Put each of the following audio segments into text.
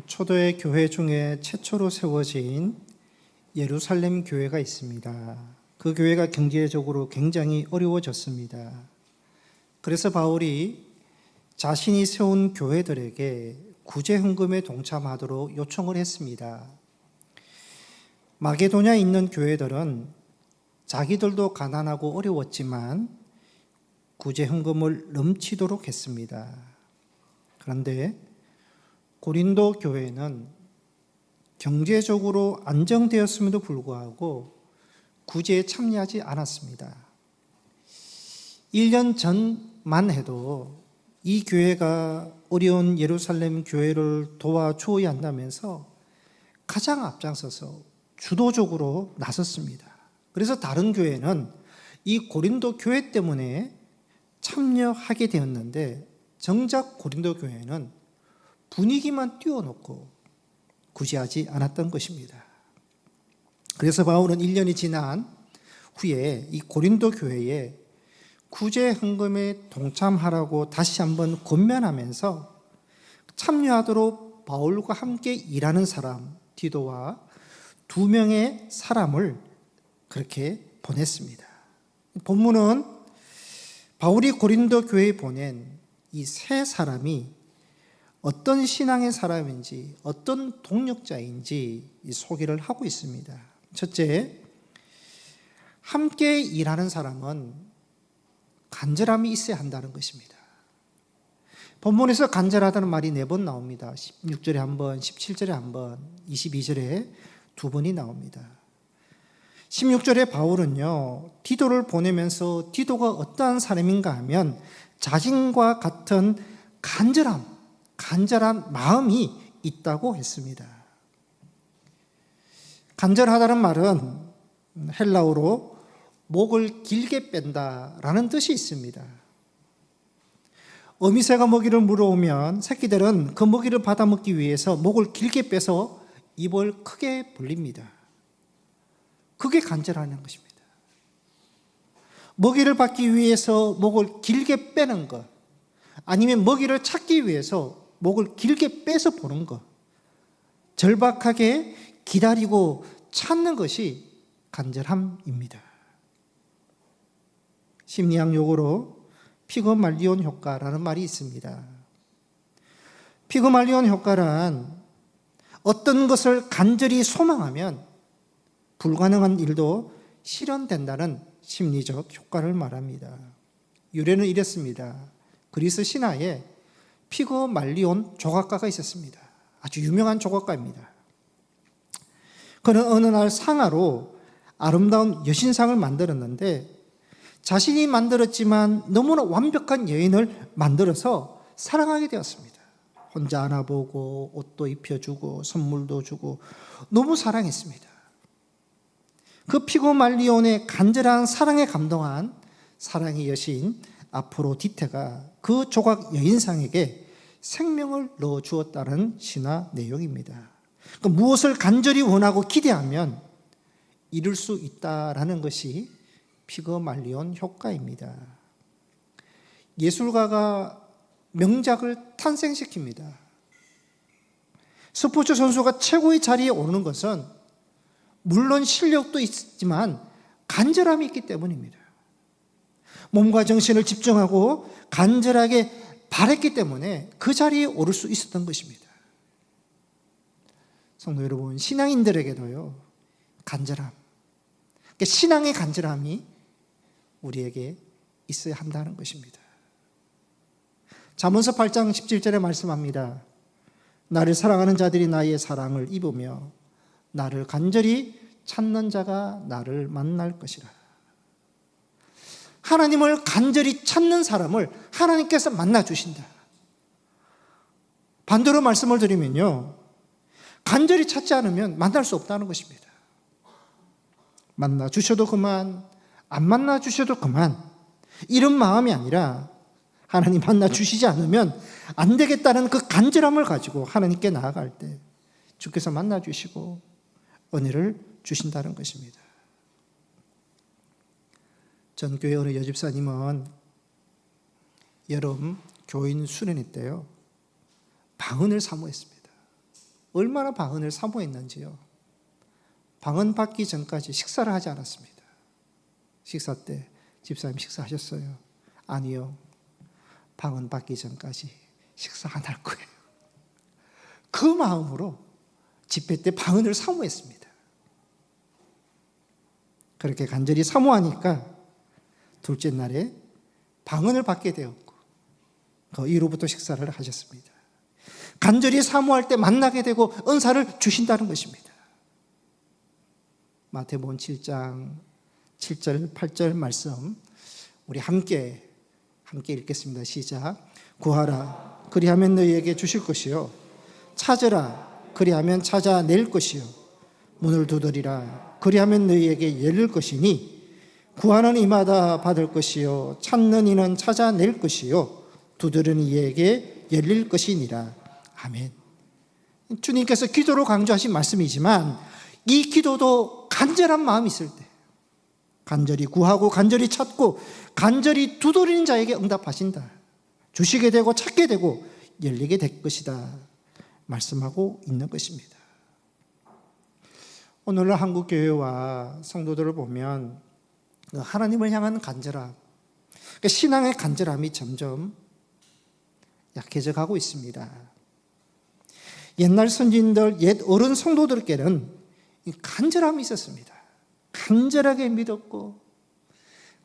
초대의 교회 중에 최초로 세워진 예루살렘 교회가 있습니다. 그 교회가 경제적으로 굉장히 어려워졌습니다. 그래서 바울이 자신이 세운 교회들에게 구제 헌금에 동참하도록 요청을 했습니다. 마게도냐에 있는 교회들은 자기들도 가난하고 어려웠지만 구제 헌금을 넘치도록 했습니다. 그런데 고린도 교회는 경제적으로 안정되었음에도 불구하고 구제에 참여하지 않았습니다. 1년 전만 해도 이 교회가 어려운 예루살렘 교회를 도와주어야 한다면서 가장 앞장서서 주도적으로 나섰습니다. 그래서 다른 교회는 이 고린도 교회 때문에 참여하게 되었는데 정작 고린도 교회는 분위기만 띄워놓고 구제하지 않았던 것입니다. 그래서 바울은 1년이 지난 후에 이 고린도 교회에 구제 헌금에 동참하라고 다시 한번 권면하면서 참여하도록 바울과 함께 일하는 사람 디도와 2명의 사람을 그렇게 보냈습니다. 본문은 바울이 고린도 교회에 보낸 이 세 사람이 어떤 신앙의 사람인지 어떤 동력자인지 소개를 하고 있습니다. 첫째, 함께 일하는 사람은 간절함이 있어야 한다는 것입니다. 본문에서 간절하다는 말이 4번 나옵니다. 16절에 한 번, 17절에 한 번, 22절에 2번이 나옵니다. 16절에 바울은요, 디도를 보내면서 디도가 어떠한 사람인가 하면 자신과 같은 간절한 마음이 있다고 했습니다. 간절하다는 말은 헬라어로 목을 길게 뺀다라는 뜻이 있습니다. 어미새가 먹이를 물어오면 새끼들은 그 먹이를 받아먹기 위해서 목을 길게 빼서 입을 크게 벌립니다. 그게 간절하는 것입니다. 먹이를 받기 위해서 목을 길게 빼는 것, 아니면 먹이를 찾기 위해서 목을 길게 빼서 보는 것, 절박하게 기다리고 찾는 것이 간절함입니다. 심리학 용어로 피그말리온 효과라는 말이 있습니다. 피그말리온 효과란 어떤 것을 간절히 소망하면 불가능한 일도 실현된다는 심리적 효과를 말합니다. 유래는 이랬습니다. 그리스 신화에 피그말리온 조각가가 있었습니다. 아주 유명한 조각가입니다. 그는 어느 날 상아로 아름다운 여신상을 만들었는데 자신이 만들었지만 너무나 완벽한 여인을 만들어서 사랑하게 되었습니다. 혼자 안아보고 옷도 입혀주고 선물도 주고 너무 사랑했습니다. 그 피그말리온의 간절한 사랑에 감동한 사랑의 여신 아프로디테가 그 조각 여인상에게 생명을 넣어주었다는 신화 내용입니다. 그러니까 무엇을 간절히 원하고 기대하면 이룰 수 있다라는 것이 피그말리온 효과입니다. 예술가가 명작을 탄생시킵니다. 스포츠 선수가 최고의 자리에 오르는 것은 물론 실력도 있지만 간절함이 있기 때문입니다. 몸과 정신을 집중하고 간절하게 바랬기 때문에 그 자리에 오를 수 있었던 것입니다. 성도 여러분, 신앙인들에게도요, 간절함, 그러니까 신앙의 간절함이 우리에게 있어야 한다는 것입니다. 잠언서 8장 17절에 말씀합니다. 나를 사랑하는 자들이 나의 사랑을 입으며 나를 간절히 찾는 자가 나를 만날 것이라. 하나님을 간절히 찾는 사람을 하나님께서 만나주신다. 반대로 말씀을 드리면요, 간절히 찾지 않으면 만날 수 없다는 것입니다. 만나주셔도 그만, 안 만나주셔도 그만, 이런 마음이 아니라 하나님 만나주시지 않으면 안 되겠다는 그 간절함을 가지고 하나님께 나아갈 때 주께서 만나주시고 은혜를 주신다는 것입니다. 전 교회 어느 여집사님은 여름 교인 수련회 때요, 방언을 사모했습니다. 얼마나 방언을 사모했는지요. 방언 받기 전까지 식사를 하지 않았습니다. 식사 때 집사님 식사하셨어요? 아니요. 방언 받기 전까지 식사 안 할 거예요. 그 마음으로 집회 때 방언을 사모했습니다. 그렇게 간절히 사모하니까 둘째 날에 방언을 받게 되었고 그 이후부터 식사를 하셨습니다. 간절히 사모할 때 만나게 되고 은사를 주신다는 것입니다. 마태복음 7장 7절 8절 말씀 우리 함께 읽겠습니다. 시작. 구하라 그리하면 너희에게 주실 것이요 찾으라 그리하면 찾아낼 것이요 문을 두드리라 그리하면 너희에게 열릴 것이니 구하는 이마다 받을 것이요 찾는 이는 찾아낼 것이요 두드리는 이에게 열릴 것이니라. 아멘. 주님께서 기도로 강조하신 말씀이지만 이 기도도 간절한 마음이 있을 때 간절히 구하고 간절히 찾고 간절히 두드리는 자에게 응답하신다. 주시게 되고 찾게 되고 열리게 될 것이다 말씀하고 있는 것입니다. 오늘날 한국교회와 성도들을 보면 하나님을 향한 간절함, 신앙의 간절함이 점점 약해져 가고 있습니다. 옛날 선진들, 옛 어른 성도들께는 간절함이 있었습니다. 간절하게 믿었고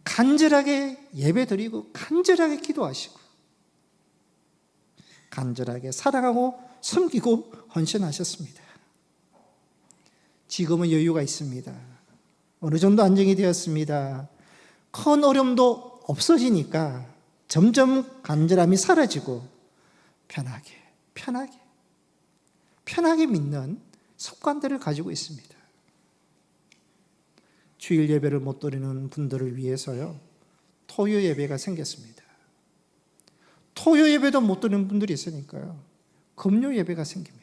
간절하게 예배드리고 간절하게 기도하시고 간절하게 사랑하고 섬기고 헌신하셨습니다. 지금은 여유가 있습니다. 어느 정도 안정이 되었습니다. 큰 어려움도 없어지니까 점점 간절함이 사라지고 편하게 믿는 습관들을 가지고 있습니다. 주일 예배를 못 드리는 분들을 위해서요, 토요 예배가 생겼습니다. 토요 예배도 못 드리는 분들이 있으니까요, 금요 예배가 생깁니다.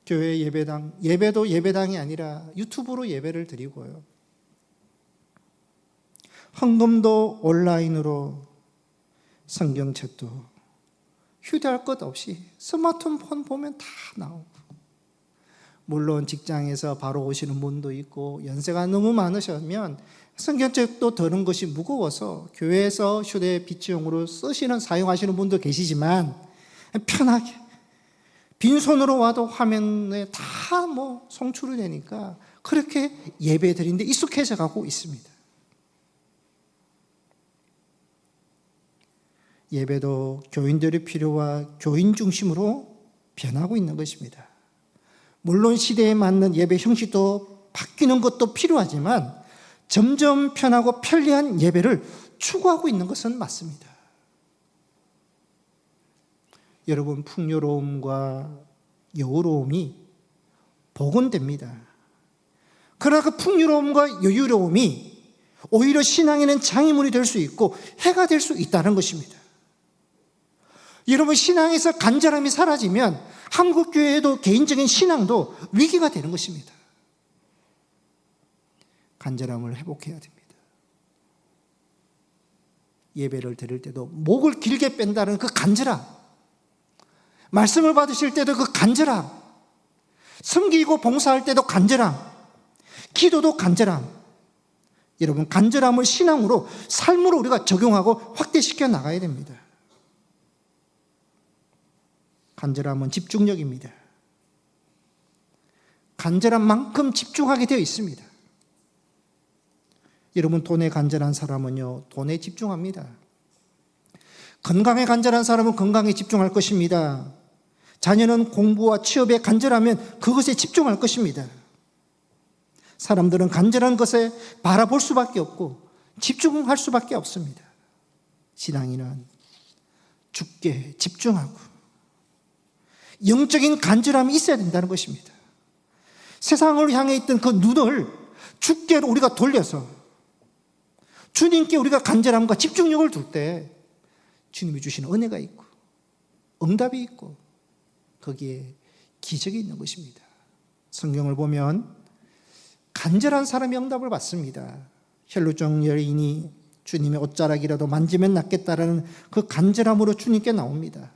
교회 예배당, 예배도 예배당이 아니라 유튜브로 예배를 드리고요, 헌금도 온라인으로, 성경책도 휴대할 것 없이 스마트폰 보면 다 나오고, 물론 직장에서 바로 오시는 분도 있고 연세가 너무 많으시면 성경책도 드는 것이 무거워서 교회에서 휴대 비치용으로 사용하시는 분도 계시지만 편하게 빈손으로 와도 화면에 다 송출이 되니까 그렇게 예배 드리는데 익숙해져 가고 있습니다. 예배도 교인들의 필요와 교인 중심으로 변하고 있는 것입니다. 물론 시대에 맞는 예배 형식도 바뀌는 것도 필요하지만 점점 편하고 편리한 예배를 추구하고 있는 것은 맞습니다. 여러분, 풍요로움과 여유로움이 복원됩니다. 그러나 그 풍요로움과 여유로움이 오히려 신앙에는 장애물이 될 수 있고 해가 될 수 있다는 것입니다. 여러분, 신앙에서 간절함이 사라지면 한국교회에도 개인적인 신앙도 위기가 되는 것입니다. 간절함을 회복해야 됩니다. 예배를 드릴 때도 목을 길게 뺀다는 그 간절함, 말씀을 받으실 때도 그 간절함, 섬기고 봉사할 때도 간절함, 기도도 간절함. 여러분, 간절함을 신앙으로, 삶으로 우리가 적용하고 확대시켜 나가야 됩니다. 간절함은 집중력입니다. 간절한 만큼 집중하게 되어 있습니다. 여러분, 돈에 간절한 사람은요, 돈에 집중합니다. 건강에 간절한 사람은 건강에 집중할 것입니다. 자녀는 공부와 취업에 간절하면 그것에 집중할 것입니다. 사람들은 간절한 것에 바라볼 수밖에 없고 집중할 수밖에 없습니다. 신앙인은 주께 집중하고 영적인 간절함이 있어야 된다는 것입니다. 세상을 향해 있던 그 눈을 주께로 우리가 돌려서 주님께 우리가 간절함과 집중력을 둘 때 주님이 주시는 은혜가 있고 응답이 있고 거기에 기적이 있는 것입니다. 성경을 보면 간절한 사람이 응답을 받습니다. 혈루증 여인이 주님의 옷자락이라도 만지면 낫겠다라는 그 간절함으로 주님께 나옵니다.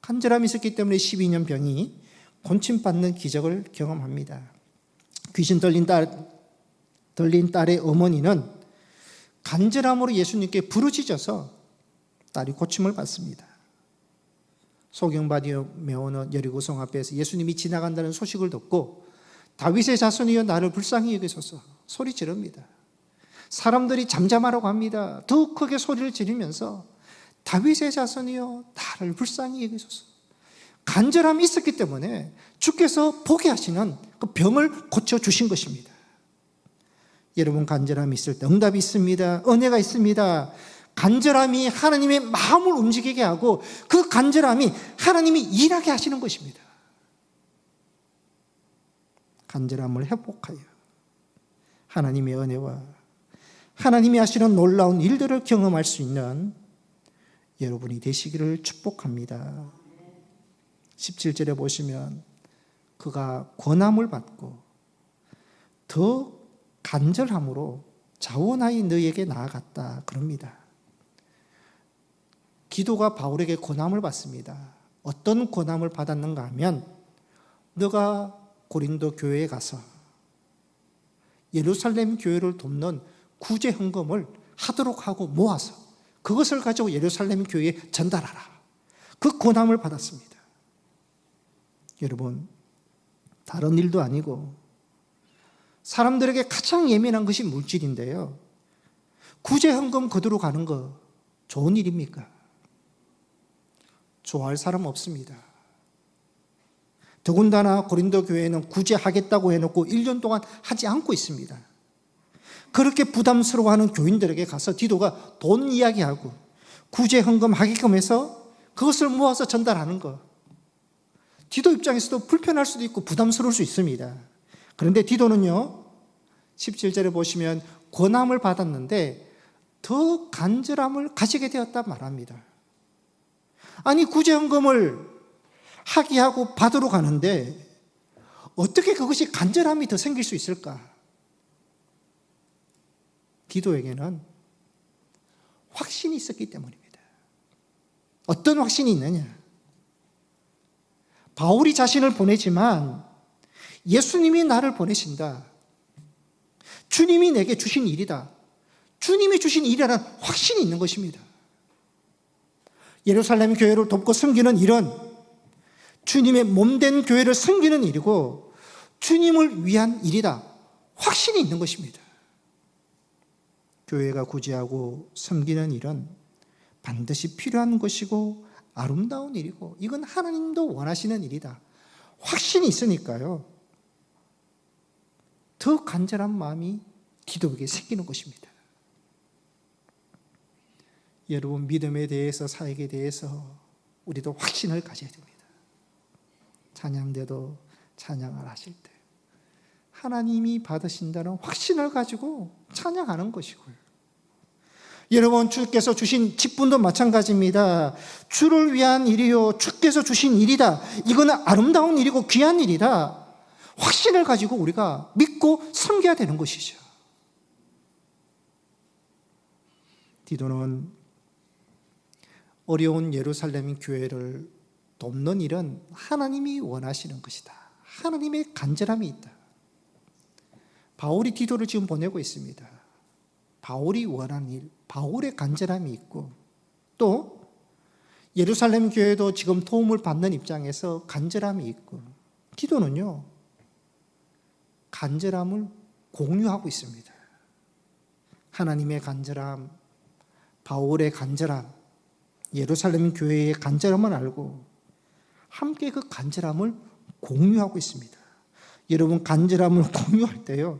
간절함이 있었기 때문에 12년 병이 고침받는 기적을 경험합니다. 귀신 들린 딸의 어머니는 간절함으로 예수님께 부르짖어서 딸이 고침을 받습니다. 소경바디메오는 오는 여리고성 앞에서 예수님이 지나간다는 소식을 듣고 다윗의 자손이여 나를 불쌍히 여기소서 소리 지릅니다. 사람들이 잠잠하라고 합니다. 더 크게 소리를 지르면서 다윗의 자손이여 나를 불쌍히 여기소서. 간절함이 있었기 때문에 주께서 보게 하시는 그 병을 고쳐주신 것입니다. 여러분, 간절함이 있을 때 응답이 있습니다. 은혜가 있습니다. 간절함이 하나님의 마음을 움직이게 하고 그 간절함이 하나님이 일하게 하시는 것입니다. 간절함을 회복하여 하나님의 은혜와 하나님이 하시는 놀라운 일들을 경험할 수 있는 여러분이 되시기를 축복합니다. 17절에 보시면 그가 권함을 받고 더 간절함으로 자원하여 너에게 나아갔다 그럽니다. 기도가 바울에게 권함을 받습니다. 어떤 권함을 받았는가 하면 너가 고린도 교회에 가서 예루살렘 교회를 돕는 구제 헌금을 하도록 하고 모아서 그것을 가지고 예루살렘 교회에 전달하라. 그 권함을 받았습니다. 여러분, 다른 일도 아니고 사람들에게 가장 예민한 것이 물질인데요. 구제 헌금 거두러 가는 거 좋은 일입니까? 좋아할 사람 없습니다. 더군다나 고린도 교회는 구제하겠다고 해놓고 1년 동안 하지 않고 있습니다. 그렇게 부담스러워하는 교인들에게 가서 디도가 돈 이야기하고 구제 헌금 하게끔 해서 그것을 모아서 전달하는 것, 디도 입장에서도 불편할 수도 있고 부담스러울 수 있습니다. 그런데 디도는요, 17절에 보시면 권함을 받았는데 더 간절함을 가지게 되었다 말합니다. 아니, 구제헌금을 하게 하고 받으러 가는데 어떻게 그것이 간절함이 더 생길 수 있을까? 디도에게는 확신이 있었기 때문입니다. 어떤 확신이 있느냐? 바울이 자신을 보내지만 예수님이 나를 보내신다. 주님이 내게 주신 일이다. 주님이 주신 일이라는 확신이 있는 것입니다. 예루살렘 교회를 돕고 섬기는 일은 주님의 몸된 교회를 섬기는 일이고 주님을 위한 일이다. 확신이 있는 것입니다. 교회가 구제하고 섬기는 일은 반드시 필요한 것이고 아름다운 일이고 이건 하나님도 원하시는 일이다. 확신이 있으니까요, 더 간절한 마음이 디도에게 생기는 것입니다. 여러분, 믿음에 대해서, 사역에 대해서 우리도 확신을 가져야 됩니다. 찬양대도 찬양을 하실 때 하나님이 받으신다는 확신을 가지고 찬양하는 것이고요. 여러분, 주께서 주신 직분도 마찬가지입니다. 주를 위한 일이요, 주께서 주신 일이다. 이거는 아름다운 일이고 귀한 일이다. 확신을 가지고 우리가 믿고 섬겨야 되는 것이죠. 디도는 어려운 예루살렘 교회를 돕는 일은 하나님이 원하시는 것이다. 하나님의 간절함이 있다. 바울이 디도를 지금 보내고 있습니다. 바울이 원하는 일, 바울의 간절함이 있고 또 예루살렘 교회도 지금 도움을 받는 입장에서 간절함이 있고 디도는요, 간절함을 공유하고 있습니다. 하나님의 간절함, 바울의 간절함, 예루살렘 교회의 간절함을 알고 함께 그 간절함을 공유하고 있습니다. 여러분, 간절함을 공유할 때요,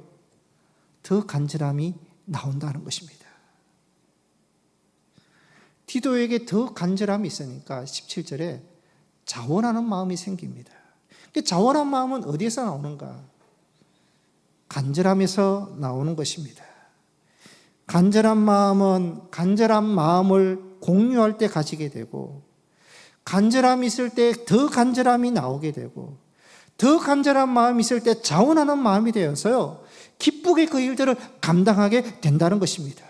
더 간절함이 나온다는 것입니다. 디도에게 더 간절함이 있으니까 17절에 자원하는 마음이 생깁니다. 자원한 마음은 어디에서 나오는가? 간절함에서 나오는 것입니다. 간절한 마음은 간절한 마음을 공유할 때 가지게 되고, 간절함이 있을 때 더 간절함이 나오게 되고, 더 간절한 마음이 있을 때 자원하는 마음이 되어서요, 기쁘게 그 일들을 감당하게 된다는 것입니다.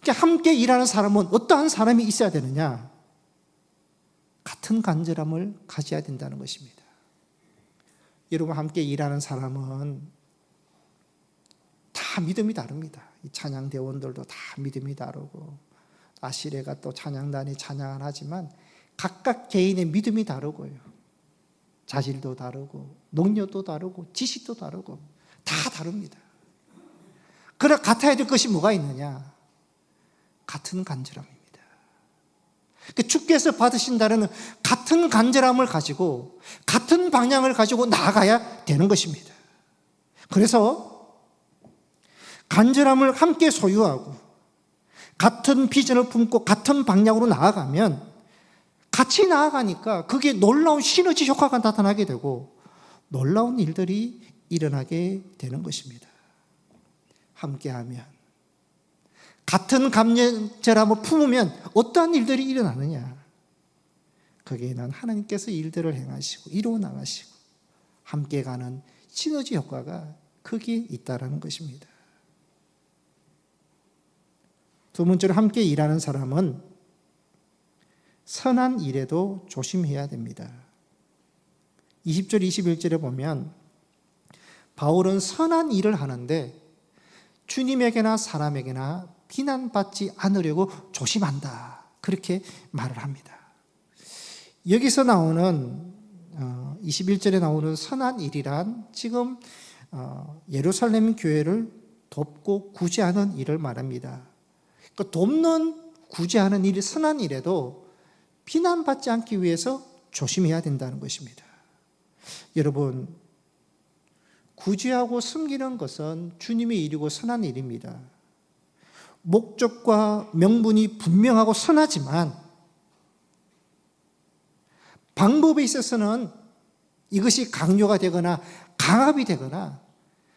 함께 일하는 사람은 어떠한 사람이 있어야 되느냐? 같은 간절함을 가져야 된다는 것입니다. 여러분 함께 일하는 사람은 다 믿음이 다릅니다. 이 찬양대원들도 다 믿음이 다르고 아시레가 또 찬양단이 찬양을 하지만 각각 개인의 믿음이 다르고요. 자질도 다르고 능력도 다르고 지식도 다르고 다 다릅니다. 그러나 같아야 될 것이 뭐가 있느냐? 같은 간절함입니다. 주께서 받으신다는 같은 간절함을 가지고 같은 방향을 가지고 나아가야 되는 것입니다. 그래서 간절함을 함께 소유하고 같은 비전을 품고 같은 방향으로 나아가면 같이 나아가니까 그게 놀라운 시너지 효과가 나타나게 되고 놀라운 일들이 일어나게 되는 것입니다. 함께하면 같은 간절함을 품으면 어떠한 일들이 일어나느냐? 거기에는 하나님께서 일들을 행하시고 이루어 나가시고 함께 가는 시너지 효과가 거기에 있다는 것입니다. 두 번째로 함께 일하는 사람은 선한 일에도 조심해야 됩니다. 20절 21절에 보면 바울은 선한 일을 하는데 주님에게나 사람에게나 비난받지 않으려고 조심한다. 그렇게 말을 합니다. 여기서 나오는 21절에 나오는 선한 일이란 지금 예루살렘 교회를 돕고 구제하는 일을 말합니다. 그러니까 돕는 구제하는 일이 선한 일에도 비난받지 않기 위해서 조심해야 된다는 것입니다. 여러분, 구제하고 섬기는 것은 주님의 일이고 선한 일입니다. 목적과 명분이 분명하고 선하지만 방법에 있어서는 이것이 강요가 되거나 강압이 되거나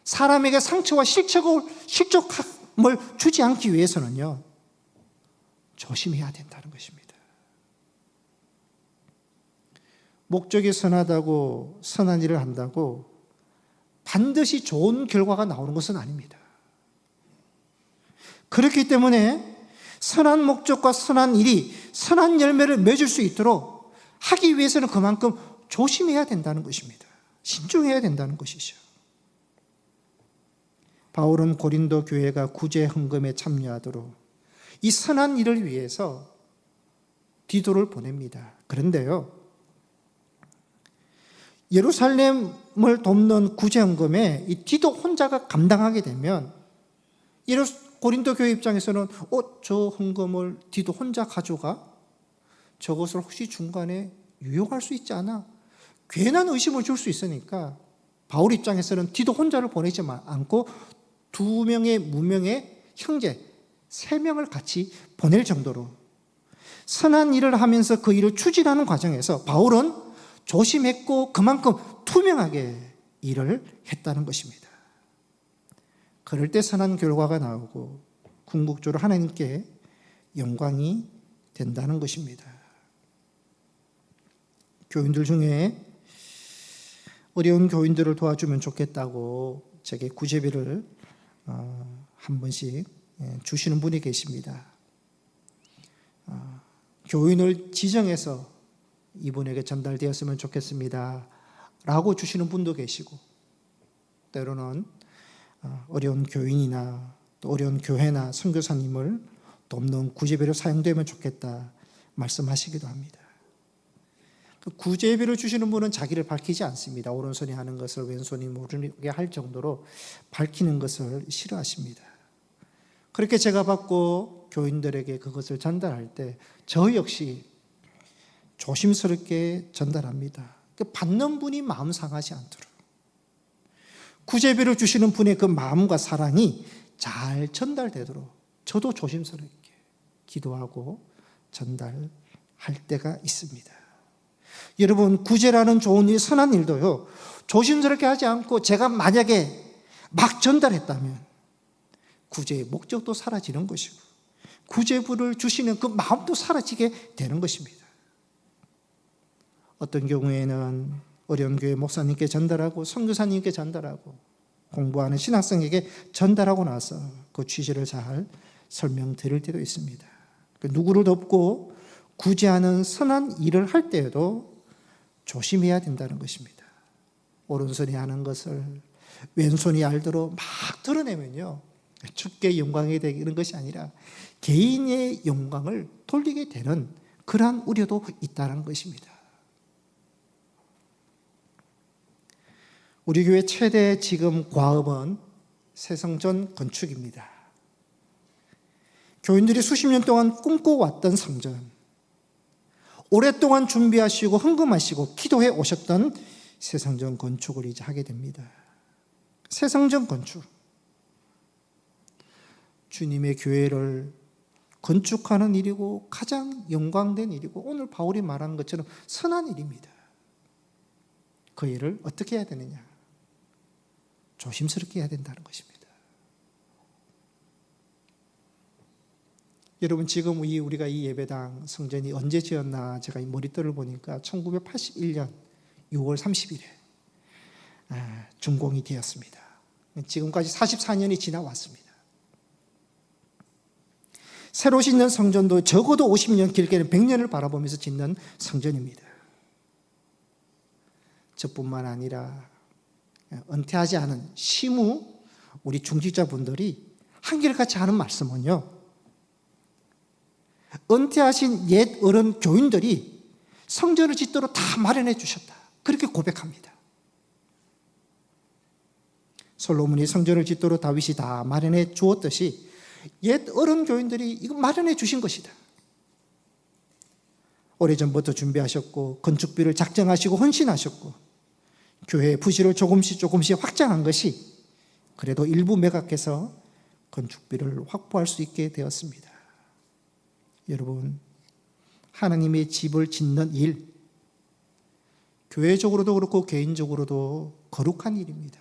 사람에게 상처와 실족함을 주지 않기 위해서는요, 조심해야 된다는 것입니다. 목적이 선하다고 선한 일을 한다고 반드시 좋은 결과가 나오는 것은 아닙니다. 그렇기 때문에 선한 목적과 선한 일이 선한 열매를 맺을 수 있도록 하기 위해서는 그만큼 조심해야 된다는 것입니다. 신중해야 된다는 것이죠. 바울은 고린도 교회가 구제 헌금에 참여하도록 이 선한 일을 위해서 디도를 보냅니다. 그런데요, 예루살렘을 돕는 구제 헌금에 이 디도 혼자가 감당하게 되면 고린도 교회 입장에서는 저 헌금을 디도 혼자 가져가? 저것을 혹시 중간에 유용할 수 있지 않아? 괜한 의심을 줄 수 있으니까 바울 입장에서는 디도 혼자를 보내지 않고 2명의 무명의 형제 3명을 같이 보낼 정도로 선한 일을 하면서 그 일을 추진하는 과정에서 바울은 조심했고 그만큼 투명하게 일을 했다는 것입니다. 그럴 때 선한 결과가 나오고 궁극적으로 하나님께 영광이 된다는 것입니다. 교인들 중에 어려운 교인들을 도와주면 좋겠다고 제게 구제비를 한 번씩 주시는 분이 계십니다. 교인을 지정해서 이분에게 전달되었으면 좋겠습니다 라고 주시는 분도 계시고, 때로는 어려운 교인이나 또 어려운 교회나 선교사님을 돕는 구제비로 사용되면 좋겠다 말씀하시기도 합니다. 구제비를 주시는 분은 자기를 밝히지 않습니다. 오른손이 하는 것을 왼손이 모르게 할 정도로 밝히는 것을 싫어하십니다. 그렇게 제가 받고 교인들에게 그것을 전달할 때 저 역시 조심스럽게 전달합니다. 받는 분이 마음 상하지 않도록 구제비를 주시는 분의 그 마음과 사랑이 잘 전달되도록 저도 조심스럽게 기도하고 전달할 때가 있습니다. 여러분, 구제라는 좋은 일, 선한 일도요, 조심스럽게 하지 않고 제가 만약에 막 전달했다면 구제의 목적도 사라지는 것이고 구제부를 주시는 그 마음도 사라지게 되는 것입니다. 어떤 경우에는 어려운 교회 목사님께 전달하고 선교사님께 전달하고 공부하는 신학생에게 전달하고 나서 그 취지를 잘 설명드릴 때도 있습니다. 누구를 돕고 구제하는 선한 일을 할 때에도 조심해야 된다는 것입니다. 오른손이 하는 것을 왼손이 알도록 막 드러내면요, 주께 영광이 되는 것이 아니라 개인의 영광을 돌리게 되는 그러한 우려도 있다는 것입니다. 우리 교회 최대 지금 과업은 새성전 건축입니다. 교인들이 수십 년 동안 꿈꿔왔던 성전, 오랫동안 준비하시고 헌금하시고 기도해 오셨던 새성전 건축을 이제 하게 됩니다. 새성전 건축, 주님의 교회를 건축하는 일이고 가장 영광된 일이고 오늘 바울이 말하는 것처럼 선한 일입니다. 그 일을 어떻게 해야 되느냐? 조심스럽게 해야 된다는 것입니다. 여러분, 지금 우리가 이 예배당 성전이 언제 지었나 제가 이 머릿돌을 보니까 1981년 6월 30일에 준공이 되었습니다. 지금까지 44년이 지나왔습니다. 새로 짓는 성전도 적어도 50년, 길게는 100년을 바라보면서 짓는 성전입니다. 저뿐만 아니라 은퇴하지 않은 시무 우리 중직자분들이 한결같이 하는 말씀은요, 은퇴하신 옛 어른 교인들이 성전을 짓도록 다 마련해 주셨다, 그렇게 고백합니다. 솔로몬이 성전을 짓도록 다윗이 다 마련해 주었듯이 옛 어른 교인들이 이거 마련해 주신 것이다. 오래전부터 준비하셨고 건축비를 작정하시고 헌신하셨고 교회의 부지를 조금씩 확장한 것이 그래도 일부 매각해서 건축비를 확보할 수 있게 되었습니다. 여러분, 하나님의 집을 짓는 일, 교회적으로도 그렇고 개인적으로도 거룩한 일입니다.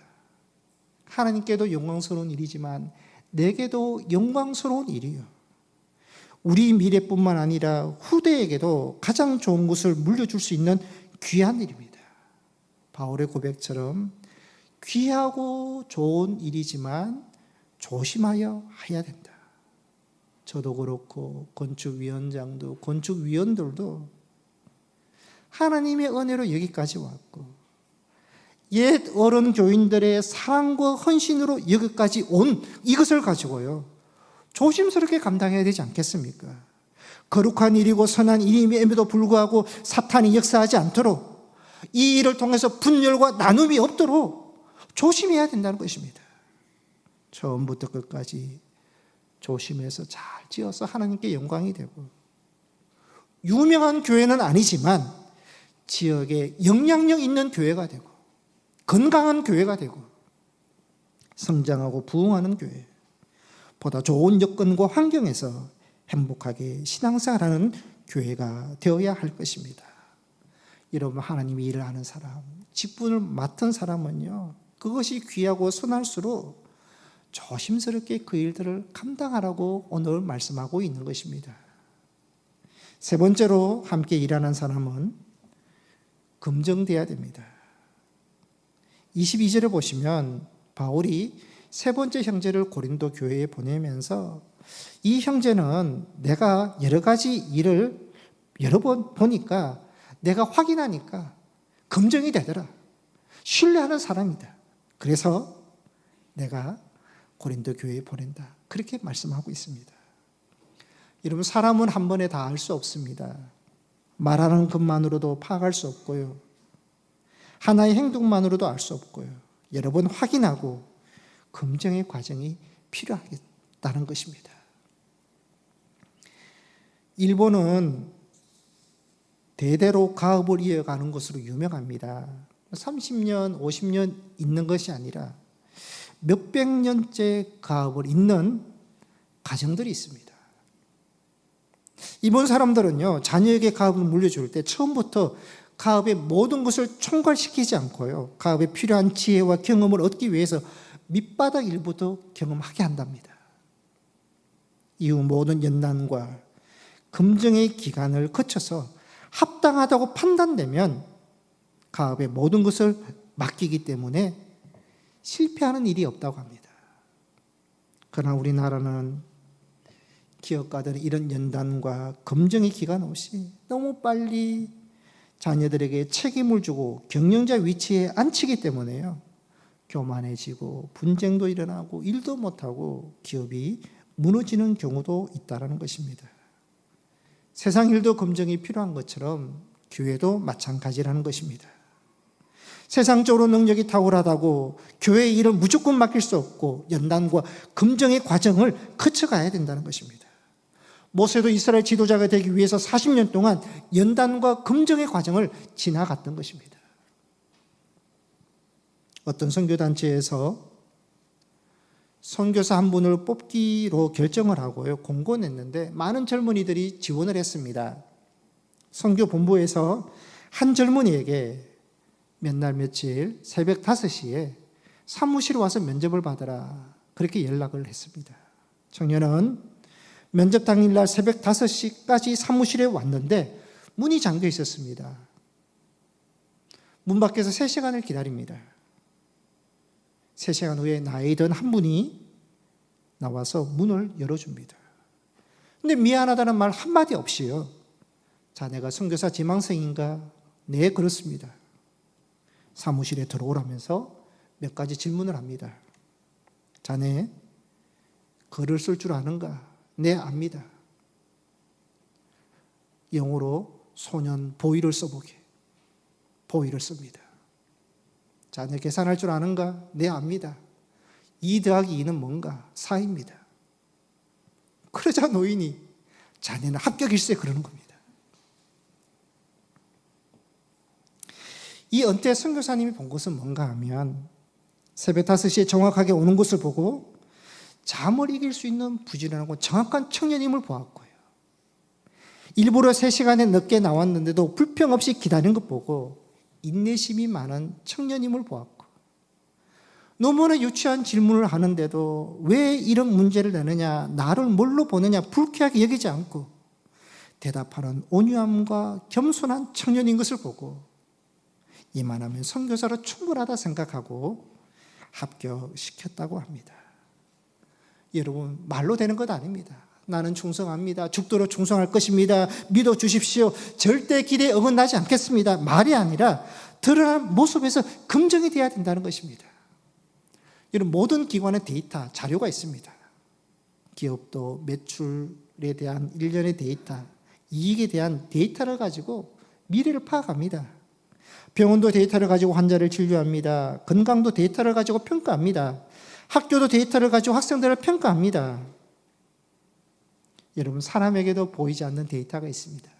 하나님께도 영광스러운 일이지만 내게도 영광스러운 일이요, 우리 미래뿐만 아니라 후대에게도 가장 좋은 것을 물려줄 수 있는 귀한 일입니다. 바울의 고백처럼 귀하고 좋은 일이지만 조심하여 해야 된다. 저도 그렇고 건축위원장도 건축위원들도 하나님의 은혜로 여기까지 왔고 옛 어른 교인들의 사랑과 헌신으로 여기까지 온 이것을 가지고요, 조심스럽게 감당해야 되지 않겠습니까? 거룩한 일이고 선한 일임에도 불구하고 사탄이 역사하지 않도록, 이 일을 통해서 분열과 나눔이 없도록 조심해야 된다는 것입니다. 처음부터 끝까지 조심해서 잘 지어서 하나님께 영광이 되고, 유명한 교회는 아니지만 지역에 영향력 있는 교회가 되고 건강한 교회가 되고 성장하고 부흥하는 교회, 보다 좋은 여건과 환경에서 행복하게 신앙생활하는 교회가 되어야 할 것입니다. 여러분, 하나님이 일을 하는 사람, 직분을 맡은 사람은요, 그것이 귀하고 선할수록 조심스럽게 그 일들을 감당하라고 오늘 말씀하고 있는 것입니다. 세 번째로 함께 일하는 사람은 검증돼야 됩니다. 22절에 보시면 바울이 세 번째 형제를 고린도 교회에 보내면서, 이 형제는 내가 여러 가지 일을 여러 번 보니까 내가 확인하니까 검증이 되더라, 신뢰하는 사람이다, 그래서 내가 고린도 교회에 보낸다, 그렇게 말씀하고 있습니다. 여러분, 사람은 한 번에 다 알 수 없습니다. 말하는 것만으로도 파악할 수 없고요, 하나의 행동만으로도 알 수 없고요, 여러 번 확인하고 검증의 과정이 필요하다는 것입니다. 일본은 대대로 가업을 이어가는 것으로 유명합니다. 30년, 50년 있는 것이 아니라 몇백 년째 가업을 잇는 가정들이 있습니다. 이번 사람들은요, 자녀에게 가업을 물려줄 때 처음부터 가업의 모든 것을 총괄시키지 않고요, 가업에 필요한 지혜와 경험을 얻기 위해서 밑바닥 일부터 경험하게 한답니다. 이후 모든 연단과 검증의 기간을 거쳐서 합당하다고 판단되면 가업의 모든 것을 맡기기 때문에 실패하는 일이 없다고 합니다. 그러나 우리나라는 기업가들은 이런 연단과 검증의 기간 없이 너무 빨리 자녀들에게 책임을 주고 경영자 위치에 앉히기 때문에요. 교만해지고 분쟁도 일어나고 일도 못하고 기업이 무너지는 경우도 있다는 것입니다. 세상 일도 검증이 필요한 것처럼 교회도 마찬가지라는 것입니다. 세상적으로 능력이 탁월하다고 교회의 일을 무조건 맡길 수 없고 연단과 검증의 과정을 거쳐가야 된다는 것입니다. 모세도 이스라엘 지도자가 되기 위해서 40년 동안 연단과 검증의 과정을 지나갔던 것입니다. 어떤 선교단체에서 선교사 한 분을 뽑기로 결정을 하고요, 공고냈는데 많은 젊은이들이 지원을 했습니다. 선교본부에서 한 젊은이에게 몇 날 며칠 새벽 5시에 사무실에 와서 면접을 받으라, 그렇게 연락을 했습니다. 청년은 면접 당일날 새벽 5시까지 사무실에 왔는데 문이 잠겨 있었습니다. 문 밖에서 3시간을 기다립니다. 3시간 후에 나이 든 한 분이 나와서 문을 열어줍니다. 근데 미안하다는 말 한마디 없이요, 자네가 선교사 지망생인가? 네, 그렇습니다. 사무실에 들어오라면서 몇 가지 질문을 합니다. 자네 글을 쓸 줄 아는가? 네, 압니다. 영어로 소년 보이를 써보게. 보이를 씁니다. 자네 계산할 줄 아는가? 네, 압니다. 2 더하기 2는 뭔가? 4입니다. 그러자 노인이 자네는 합격일세, 그러는 겁니다. 이 은퇴 선교사님이 본 것은 뭔가 하면 새벽 5시에 정확하게 오는 것을 보고 잠을 이길 수 있는 부지런하고 정확한 청년임을 보았고요. 일부러 3시간에 늦게 나왔는데도 불평 없이 기다린 것 보고 인내심이 많은 청년임을 보았고, 너무나 유치한 질문을 하는데도 왜 이런 문제를 내느냐, 나를 뭘로 보느냐 불쾌하게 여기지 않고 대답하는 온유함과 겸손한 청년인 것을 보고 이만하면 선교사로 충분하다 생각하고 합격시켰다고 합니다. 여러분, 말로 되는 것 아닙니다. 나는 충성합니다. 죽도록 충성할 것입니다. 믿어주십시오. 절대 기대에 어긋나지 않겠습니다. 말이 아니라 드러난 모습에서 긍정이 되어야 된다는 것입니다. 이런 모든 기관의 데이터, 자료가 있습니다. 기업도 매출에 대한 1년의 데이터, 이익에 대한 데이터를 가지고 미래를 파악합니다. 병원도 데이터를 가지고 환자를 진료합니다. 건강도 데이터를 가지고 평가합니다. 학교도 데이터를 가지고 학생들을 평가합니다. 여러분, 사람에게도 보이지 않는 데이터가 있습니다.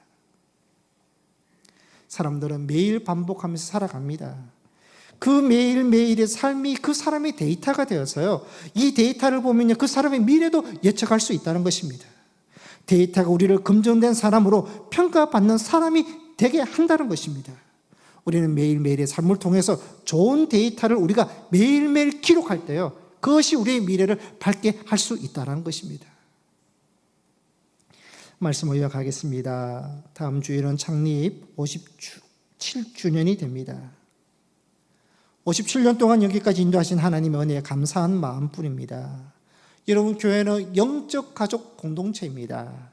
사람들은 매일 반복하면서 살아갑니다. 그 매일매일의 삶이 그 사람의 데이터가 되어서요, 이 데이터를 보면요, 그 사람의 미래도 예측할 수 있다는 것입니다. 데이터가 우리를 검증된 사람으로 평가받는 사람이 되게 한다는 것입니다. 우리는 매일매일의 삶을 통해서 좋은 데이터를 우리가 매일매일 기록할 때요, 그것이 우리의 미래를 밝게 할 수 있다는 것입니다. 말씀을 이어가겠습니다. 다음 주일은 창립 57주년이 됩니다. 57년 동안 여기까지 인도하신 하나님의 은혜에 감사한 마음뿐입니다. 여러분, 교회는 영적 가족 공동체입니다.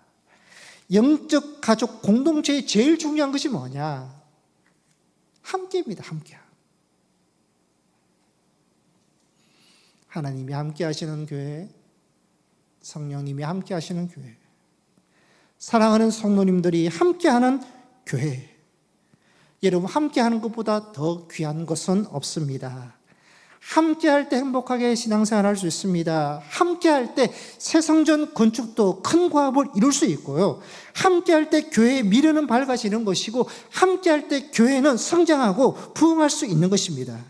영적 가족 공동체의 제일 중요한 것이 뭐냐? 함께입니다. 함께. 하나님이 함께 하시는 교회, 성령님이 함께 하시는 교회, 사랑하는 성도님들이 함께하는 교회. 여러분, 함께하는 것보다 더 귀한 것은 없습니다. 함께할 때 행복하게 신앙생활할 수 있습니다. 함께할 때 새성전 건축도 큰 과업을 이룰 수 있고요, 함께할 때 교회의 미래는 밝아지는 것이고, 함께할 때 교회는 성장하고 부흥할 수 있는 것입니다.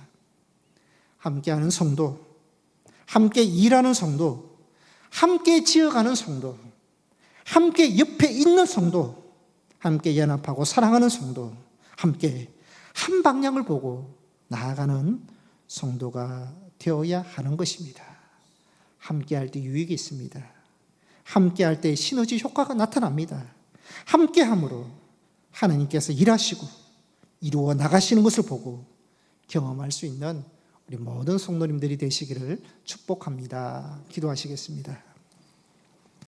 함께하는 성도, 함께 일하는 성도, 함께 지어가는 성도, 함께 옆에 있는 성도, 함께 연합하고 사랑하는 성도, 함께 한 방향을 보고 나아가는 성도가 되어야 하는 것입니다. 함께할 때 유익이 있습니다. 함께할 때 시너지 효과가 나타납니다. 함께함으로 하나님께서 일하시고 이루어 나가시는 것을 보고 경험할 수 있는 우리 모든 성도님들이 되시기를 축복합니다. 기도하시겠습니다.